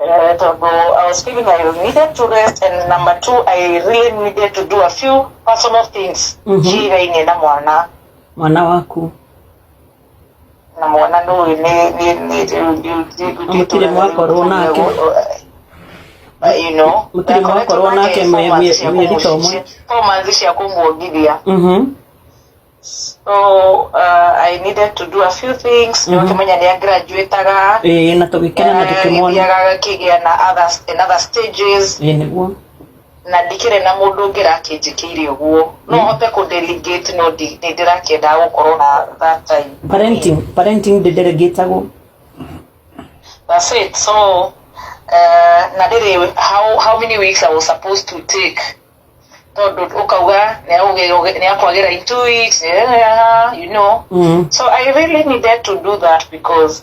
I was feeling I needed to rest, and number two, I really needed to do a few personal things. Na mwana waku na mwana no mutire mwakorwo nake you know mutire mwakorwo nake mieri tomwe manzisha kumwogithia. So I needed to do a few things. Nikimenya ni graduateaga na tugikena na tukimwona kigia na other stages niguo na ndikire na mundu ngira kinjikiire uguo no hote ku delegate no ndirakenda gukorwo na that time parenting de delegate ago. That's it. So na did how many weeks I was supposed to take ukauga ni akwagira in 2 weeks, you know. So I really needed to do that because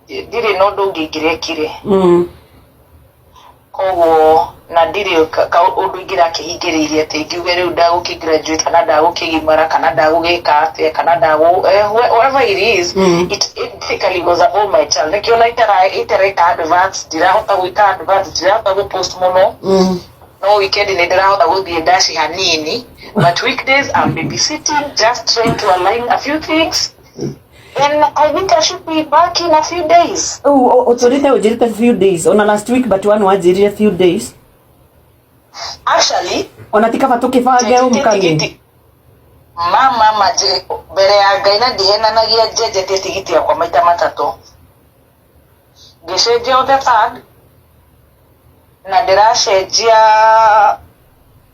didn't know do gigirekire kogo na ndiri ka undu igira kihingiririe ati ngiuge riu ndagukigraduate kana ndagukigimara kana ndagugika atia kana whatever it is, it basically was about my child. Like you know, itereka advance dirahota gwika advance dirahota go post muno. No weekend ni dirahota guthie ndaci hanini, but weekdays I'm babysitting, just trying to align a few things. And I think I should be back in a few days. Oh, so a few days. On last week, but one was a few days. Actually, on a tika tukifage umkani. Mama maje bere ya gaina dihena na gia jeje tigiti kwa maita matatu. Gisheje on the third. Na dirasheje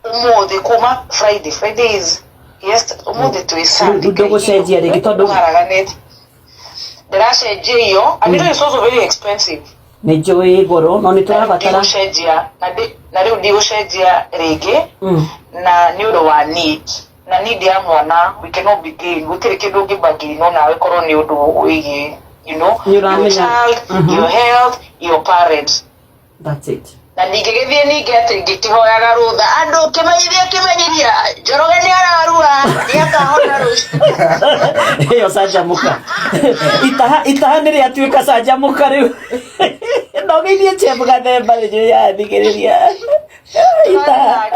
umuthi kuma Friday is yes umuthi to is Sunday. Dogo sheje rigi todo haraganete. Dirasheje iyo and it is also very expensive. Nejoe goro no niturabatara na riu ndigushenjia rigi na ni undu wa need na need ya mwana we cannot begin gutire kindu ngibangiri no nawe korwo ni undu wigi you know your child, your health, your parents. That's it. Na ndigigithie ninge ati ngitihoyaga rutha andu kimenyiria Njoroge ni ararua ni akahona rucio iyo sanjamuka itaha niri atuika sanjamuka riu no githie chebuga themba riu ya ndigiriria itaha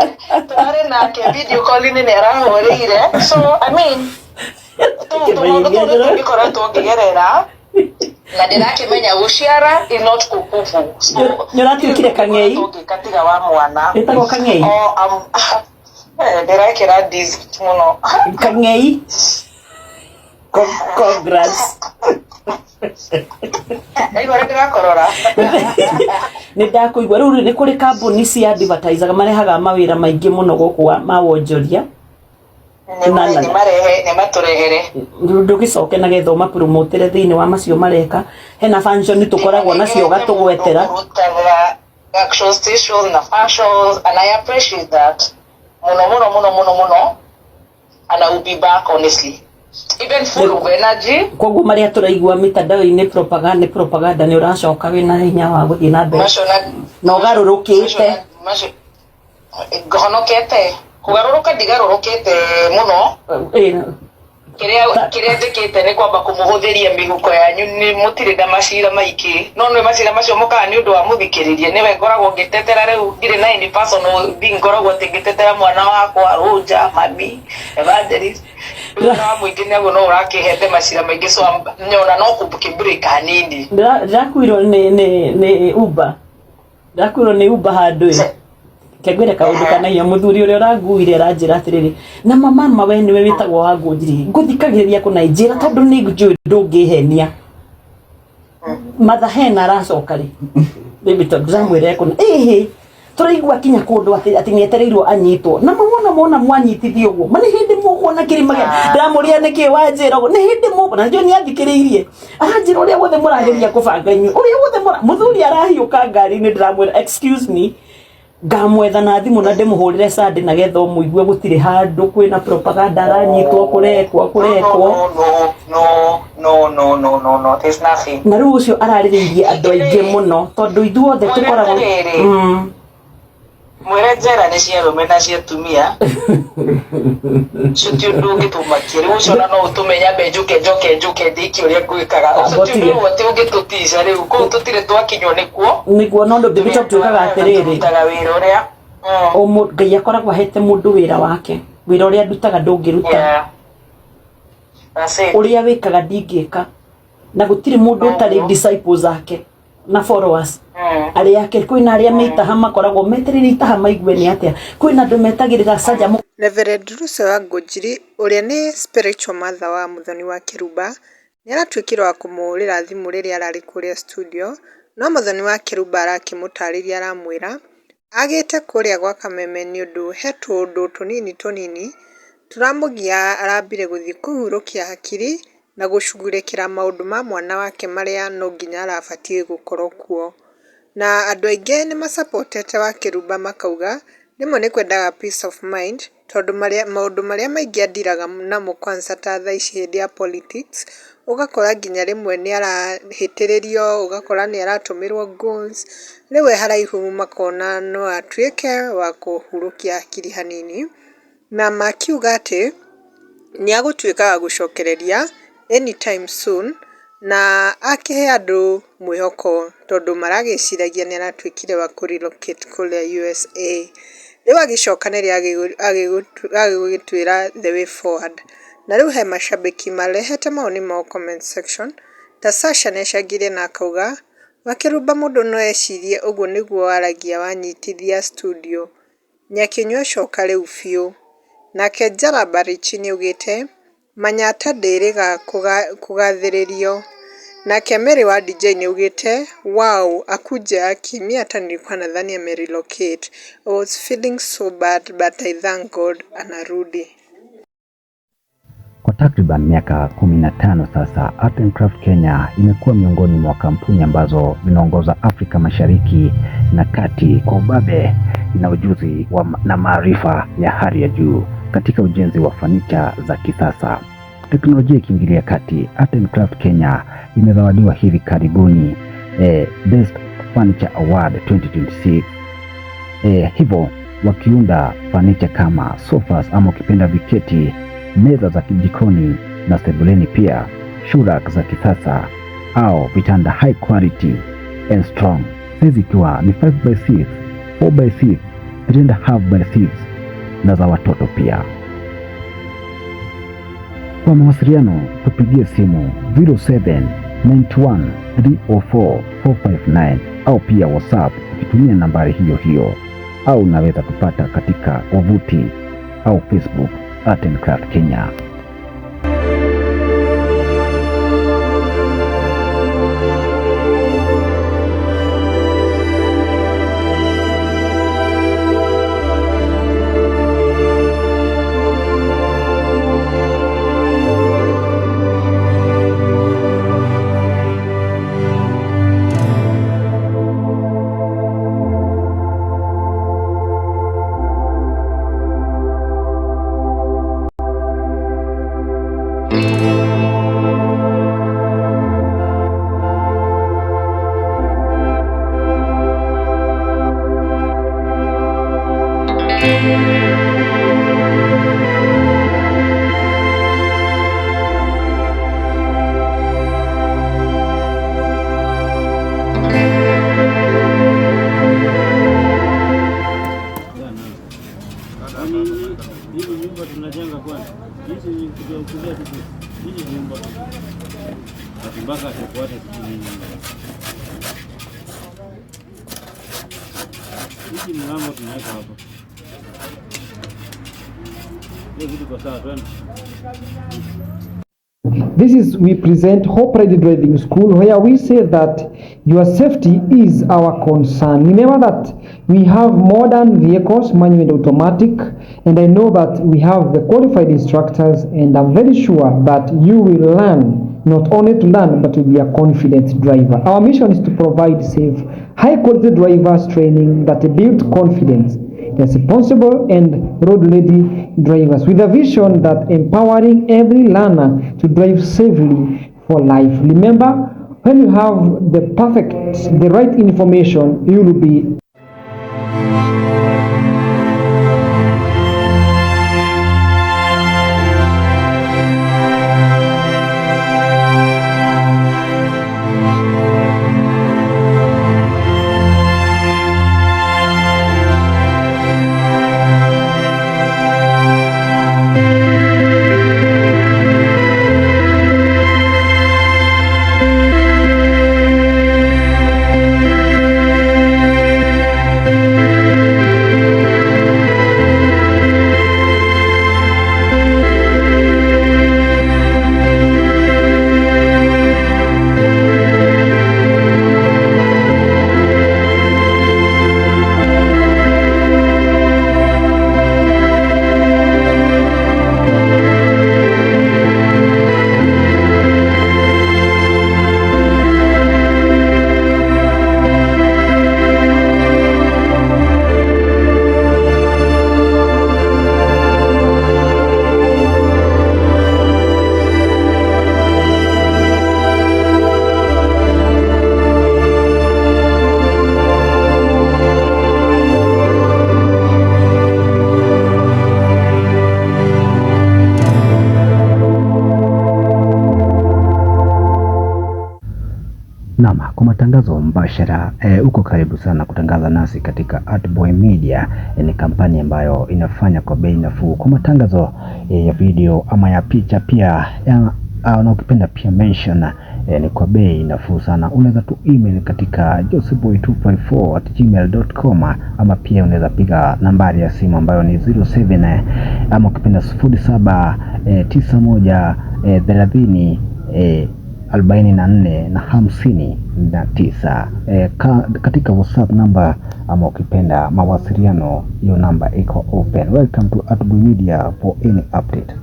tare na ke video call ni arahorire. So I mean tukora tuongerera na ndirakimenya guciara is not kukufu. Nyuratukire kangei katiga wa mwana itago kangei ndirakira this muno kangei congrats Igore ndirakorora ni ndakuigwa riu ni kuri kambuni cia advertiser marehaga mawira maingi muno guku ma wonjoria ni maturehere ndugicoke na gethoma promotere thiini wa macio mareka hena function tukoragwo nacio gatugwetera action stations na functions, and I appreciate that muno and I will be back honestly even full of energy. Koguo maria turaigua mitandao-ini propaganda ni uracoka wina hinya wa guthie na mbere no garurukite honokete kugaruruka ndigarurukite muno kiria ndikite ni kwamba kumuhuthiria miguko yanyu ni mutirida macira maiki no ni macira macio mukaa ni undu wa muthikiririe niwe ngoragwo ngitetera riu ndire na any personal being ngoragwo ngitetera mwana wakwa Roja mami Evangelist na mwingi ni no urakihete macira maingi so nyona no kubreak hanini ndakwiro ni Uber ndakwiro ni Uber handu kegwire kaundu kana ya muthuri uri uranguire ranjira atiriri na mama we niwe witagwo wa ngunjiri nguthikagiriria ku Nigeria tondu ni njui ndungihenia mathahena aracoka ri baby tondu ndamwire ku turaigua kinya kundu ati ni etereirwo anyitwo na mona mwanyitithio guo mani hindi mukuona kirima ndamuria niki wanjira guo ni hindi mukuona ndio ni athikiriirie aranjira uria wothe murageria kubanga inyu uria wothe muthuri arahiuka ngari ni ndamwira excuse me ngamwetha na thimu na ndimuhurire sande na getho muigue gutire handu kwina propaganda aranyitwo kurekwo no there's nothing. Na riu ucio araririirie andu aingi muno tondu ithuothe tukoragwo mwere njera ni cia rume na cia tumia cuti undu ngitumakire ucio na no utumenya be njuke ndiki uria ngwikaga ucio ti wote ungitutisha riu ko tutire twakinywo nikuo no ndo ndibita tukaga atiriri taga wira uria Ngai akoragwo ahete mundu wira wake wira uria ndutaga ndungiruta uria wikaga ndingika na gutire mundu utari disciples zake na followers ari yake kwina aria meitaha makoragwo meterire itaha maigue ni atia kwina andu metagirira Saja Reverend Russo wa Ngũnjiri uria ni spiritual mother wa Muthoni wa Kiruba ni aratwikirwo wa kumurira thimu riria arari kuria studio no Muthoni wa Kiruba arakimutariria aramwira agite kuria gwa Kameme ni undu he tundu tunini turamugia arambire guthii kuhurukia hakiri na gucugurikira maundu ma mwana wake maria no nginya arabatie gukorwo kuo na andu aingi ni masupportete wa Kiruba makauga rimwe ni kwendaga peace of mind tondu maundu maria maingi andiraga namo kwanza ta thaa ici hindi ya politics ugakora nginya rimwe ni arahitiririo ugakora ni aratumirwo goons riwe haraihu makona no atwike wa kuhurukia akiri hanini na makiuga ati ni agutwika gucokereria anytime soon na akihe andu mwihoko tondu maragiciragia ni aratwikire wa relocate kule USA riu agicokaniria agigutwira the way forward na riu he mashabiki marehete maoni mao comment section ta Sasha necagire na akauga Wakiruba mundu no ecirie uguo niguo aragia wanyitithia studio nyakinywa coka riu biu nake Jaraba Richi niugite Manyata ndiriga kugathiririo nake Mary wa DJ niugite wow akuje akimia hata nilikuwa nadhani amerelocate. I was feeling so bad but I thank God anarudi. Kwa takriban miaka 15 sasa, Art and Craft Kenya imekuwa miongoni mwa kampuni ambazo zinaongoza Afrika Mashariki na Kati kwa ubabe na ujuzi na maarifa ya hali ya juu katika ujenzi wa fanicha za kisasa. Teknolojia ikiingilia kati, Art and Craft Kenya imezawadiwa hivi karibuni Best Furniture Award 2026. Hivyo wakiunda furniture kama sofas ama ukipenda viketi, meza za kijikoni na sebuleni, pia shurak za kisasa au vitanda high quality and strong, size ikiwa ni 5x6, 4x6, 3.5x6 na za watoto pia. Kwa mawasiliano tupigie simu 0791304459 au pia WhatsApp ukitumia nambari hiyo au unaweza kupata katika wavuti au Facebook Art and Craft Kenya. This is we present Hope Ready Driving School, where we say that your safety is our concern. Remember that we have modern vehicles, manual and automatic, and I know that we have the qualified instructors, and I'm very sure that you will learn, not only to learn, but to be a confident driver. Our mission is to provide safe, high-quality drivers training that build confidence, responsible and road-ready drivers, with a vision that empowering every learner to drive safely for life. Remember, when you have the right information, you will be Naam, kwa matangazo mbashara uko karibu sana kutangaza nasi katika Artboy Media. Ni kampani ambayo inafanya kwa bei nafuu kwa matangazo ya video ama ya picha pia na ukipenda pia mention ni kwa bei nafuu sana. Unaweza tu email katika josepboy254@gmail.com ama pia unaweza piga nambari ya simu ambayo ni 07 ama ukipenda 079130 44 na 59 katika WhatsApp namba ama ukipenda mawasiliano, hiyo namba iko open. Welcome to Artboy Media for any update.